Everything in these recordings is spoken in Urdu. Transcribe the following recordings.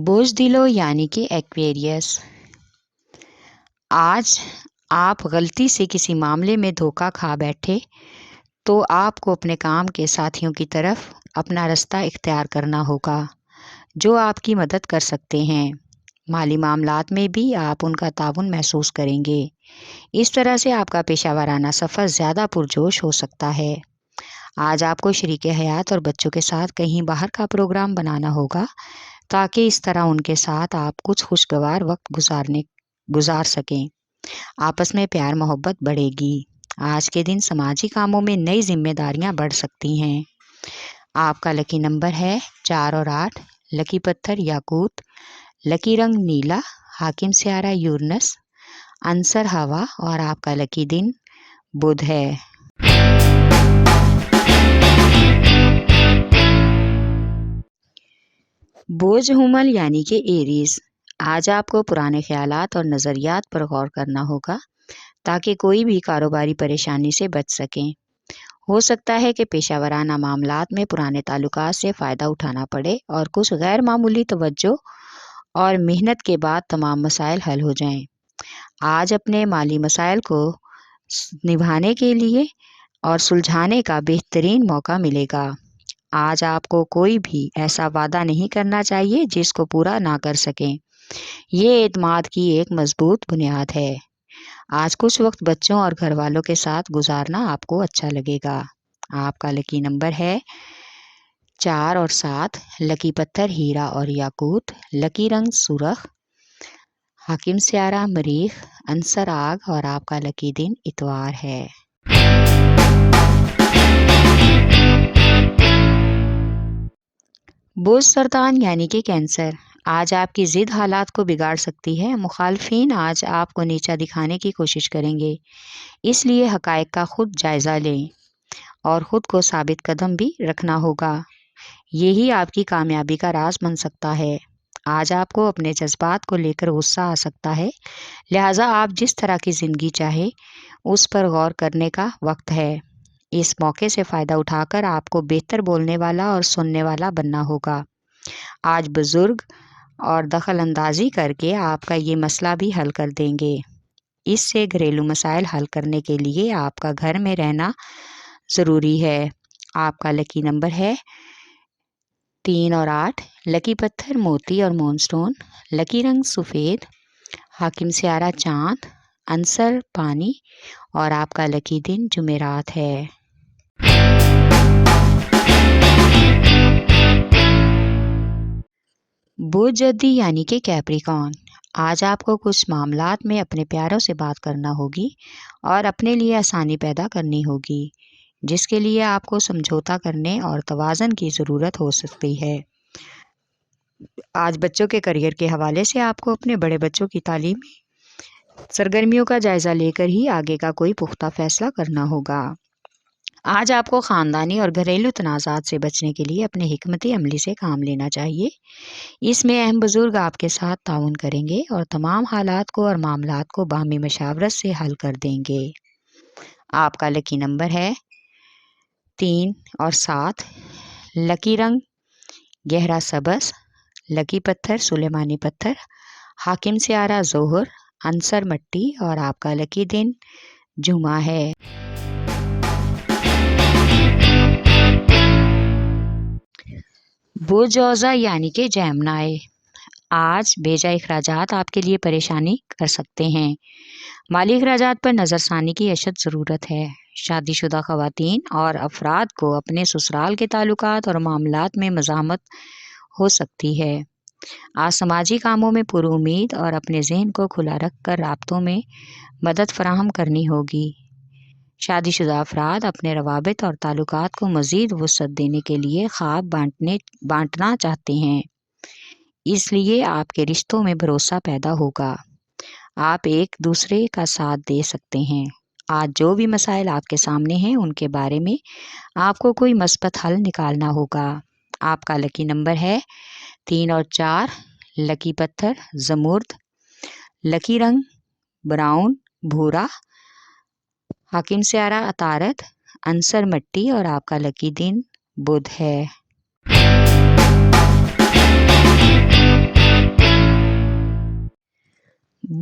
بوجھ یعنی کہ ایکویریس۔ آج آپ غلطی سے کسی معاملے میں دھوکہ کھا بیٹھے تو آپ کو اپنے کام کے ساتھیوں کی طرف اپنا رستہ اختیار کرنا ہوگا جو آپ کی مدد کر سکتے ہیں۔ مالی معاملات میں بھی آپ ان کا تعاون محسوس کریں گے۔ اس طرح سے آپ کا پیشہ ورانہ سفر زیادہ پرجوش ہو سکتا ہے۔ آج آپ کو شریک حیات اور بچوں کے ساتھ کہیں باہر کا پروگرام بنانا ہوگا تاکہ اس طرح ان کے ساتھ آپ کچھ خوشگوار وقت گزار سکیں۔ آپس میں پیار محبت بڑھے گی۔ آج کے دن سماجی کاموں میں نئی ذمہ داریاں بڑھ سکتی ہیں۔ آپ کا لکی نمبر ہے 4 اور 8، لکی پتھر یاقوت، لکی رنگ نیلا، حاکم سیارہ یورنس، عنصر ہوا اور آپ کا لکی دن بدھ ہے۔ بوجھ یعنی کہ ایریز۔ آج آپ کو پرانے خیالات اور نظریات پر غور کرنا ہوگا تاکہ کوئی بھی کاروباری پریشانی سے بچ سکیں۔ ہو سکتا ہے کہ پیشہ ورانہ معاملات میں پرانے تعلقات سے فائدہ اٹھانا پڑے اور کچھ غیر معمولی توجہ اور محنت کے بعد تمام مسائل حل ہو جائیں۔ آج اپنے مالی مسائل کو نبھانے کے لیے اور سلجھانے کا بہترین موقع ملے گا۔ آج آپ کو کوئی بھی ایسا وعدہ نہیں کرنا چاہیے جس کو پورا نہ کر سکیں۔ یہ اعتماد کی ایک مضبوط بنیاد ہے۔ آج کچھ وقت بچوں اور گھر والوں کے ساتھ گزارنا آپ کو اچھا لگے گا۔ آپ کا لکی نمبر ہے 4 اور 7، لکی پتھر ہیرا اور یاقوت، لکی رنگ سرخ، حاکم سیارہ مریخ، عنصر آگ اور آپ کا لکی دن اتوار ہے۔ بوجھ سرطان یعنی کہ کینسر۔ آج آپ کی ضد حالات کو بگاڑ سکتی ہے۔ مخالفین آج آپ کو نیچا دکھانے کی کوشش کریں گے، اس لیے حقائق کا خود جائزہ لیں اور خود کو ثابت قدم بھی رکھنا ہوگا۔ یہی آپ کی کامیابی کا راز بن سکتا ہے۔ آج آپ کو اپنے جذبات کو لے کر غصہ آ سکتا ہے، لہٰذا آپ جس طرح کی زندگی چاہے اس پر غور کرنے کا وقت ہے۔ اس موقع سے فائدہ اٹھا کر آپ کو بہتر بولنے والا اور سننے والا بننا ہوگا۔ آج بزرگ اور دخل اندازی کر کے آپ کا یہ مسئلہ بھی حل کر دیں گے۔ اس سے گھریلو مسائل حل کرنے کے لیے آپ کا گھر میں رہنا ضروری ہے۔ آپ کا لکی نمبر ہے 3 اور 8، لکی پتھر موتی اور مون سٹون، لکی رنگ سفید، حاکم سیارہ چاند، عنصر پانی اور آپ کا لکی دن جمعرات ہے۔ بوجھ جدی یعنی کہ کیپریکارن۔ آج آپ کو کچھ معاملات میں اپنے پیاروں سے بات کرنا ہوگی اور اپنے لیے آسانی پیدا کرنی ہوگی، جس کے لیے آپ کو سمجھوتا کرنے اور توازن کی ضرورت ہو سکتی ہے۔ آج بچوں کے کیریئر کے حوالے سے آپ کو اپنے بڑے بچوں کی تعلیمی سرگرمیوں کا جائزہ لے کر ہی آگے کا کوئی پختہ فیصلہ کرنا ہوگا۔ آج آپ کو خاندانی اور گھریلو تنازعات سے بچنے کے لیے اپنے حکمتی عملی سے کام لینا چاہیے۔ اس میں اہم بزرگ آپ کے ساتھ تعاون کریں گے اور تمام حالات کو اور معاملات کو باہمی مشاورت سے حل کر دیں گے۔ آپ کا لکی نمبر ہے 3 اور 7، لکی رنگ گہرا سبز، لکی پتھر سلیمانی پتھر، حاکم سیارہ ظہر، عنصر مٹی اور آپ کا لکی دن جمعہ ہے۔ بوجھ یعنی کہ جیمنائی۔ آج بیجا اخراجات آپ کے لیے پریشانی کر سکتے ہیں۔ مالی اخراجات پر نظر ثانی کی اشد ضرورت ہے۔ شادی شدہ خواتین اور افراد کو اپنے سسرال کے تعلقات اور معاملات میں مزاحمت ہو سکتی ہے۔ آج سماجی کاموں میں پر امید اور اپنے ذہن کو کھلا رکھ کر رابطوں میں مدد فراہم کرنی ہوگی۔ شادی شدہ افراد اپنے روابط اور تعلقات کو مزید وسعت دینے کے لیے خواب بانٹنا چاہتے ہیں، اس لیے آپ کے رشتوں میں بھروسہ پیدا ہوگا۔ آپ ایک دوسرے کا ساتھ دے سکتے ہیں۔ آج جو بھی مسائل آپ کے سامنے ہیں ان کے بارے میں آپ کو کوئی مثبت حل نکالنا ہوگا۔ آپ کا لکی نمبر ہے 3 اور 4، لکی پتھر زمرد، لکی رنگ براؤن بھورا، حاکم سیارہ عطارد، عنصر مٹی اور آپ کا لکی دن بدھ ہے۔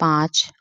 5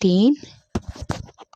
3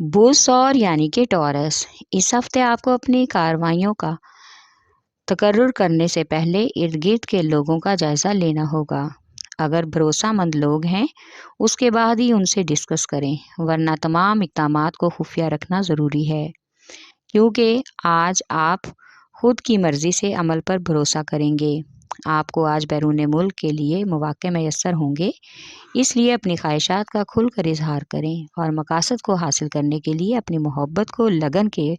بوسور یعنی کہ ٹورس، اس ہفتے آپ کو اپنی کارروائیوں کا تقرر کرنے سے پہلے ارد گرد کے لوگوں کا جائزہ لینا ہوگا۔ اگر بھروسہ مند لوگ ہیں اس کے بعد ہی ان سے ڈسکس کریں، ورنہ تمام اقدامات کو خفیہ رکھنا ضروری ہے، کیونکہ آج آپ خود کی مرضی سے عمل پر بھروسہ کریں گے۔ آپ کو آج بیرون ملک کے لیے مواقع میسر ہوں گے، اس لیے اپنی خواہشات کا کھل کر اظہار کریں اور مقاصد کو حاصل کرنے کے لیے اپنی محبت کو لگن کے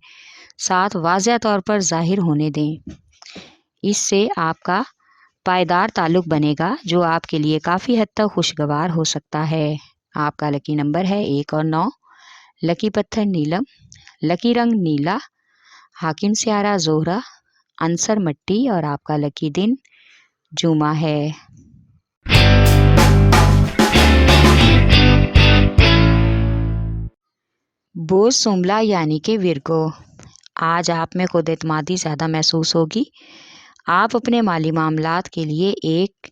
ساتھ واضح طور پر ظاہر ہونے دیں۔ اس سے آپ کا پائیدار تعلق بنے گا جو آپ کے لیے کافی حد تک خوشگوار ہو سکتا ہے۔ آپ کا لکی نمبر ہے 1 اور 9، لکی پتھر نیلم، لکی رنگ نیلا، حاکم سیارہ زہرہ، عنصر مٹی اور آپ کا لکی دن جمعہ ہے۔ بوز سوملا یعنی کہ ورگو، آج آپ میں خود اعتمادی زیادہ محسوس ہوگی۔ آپ اپنے مالی معاملات کے لیے ایک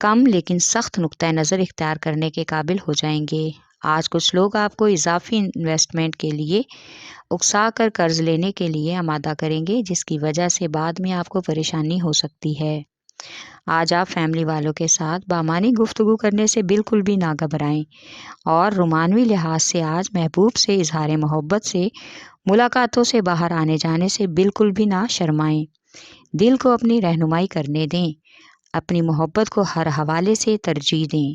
کم لیکن سخت نقطۂ نظر اختیار کرنے کے قابل ہو جائیں گے۔ آج کچھ لوگ آپ کو اضافی انویسٹمنٹ کے لیے اکسا کر قرض لینے کے لیے آمادہ کریں گے، جس کی وجہ سے بعد میں آپ کو پریشانی ہو سکتی ہے۔ آج آپ فیملی والوں کے ساتھ بامعنی گفتگو کرنے سے بالکل بھی نہ گھبرائیں اور رومانوی لحاظ سے آج محبوب سے اظہار محبت سے ملاقاتوں سے باہر آنے جانے سے بالکل بھی نہ شرمائیں۔ دل کو اپنی رہنمائی کرنے دیں، اپنی محبت کو ہر حوالے سے ترجیح دیں۔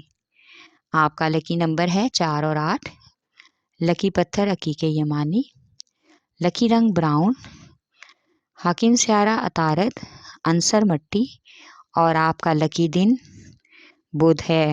آپ کا لکی نمبر ہے 4 اور 8، لکی پتھر عقیق یمانی، لکی رنگ براؤن، حاکم سیارہ عطارد، عنصر مٹی اور آپ کا لکی دن بدھ ہے۔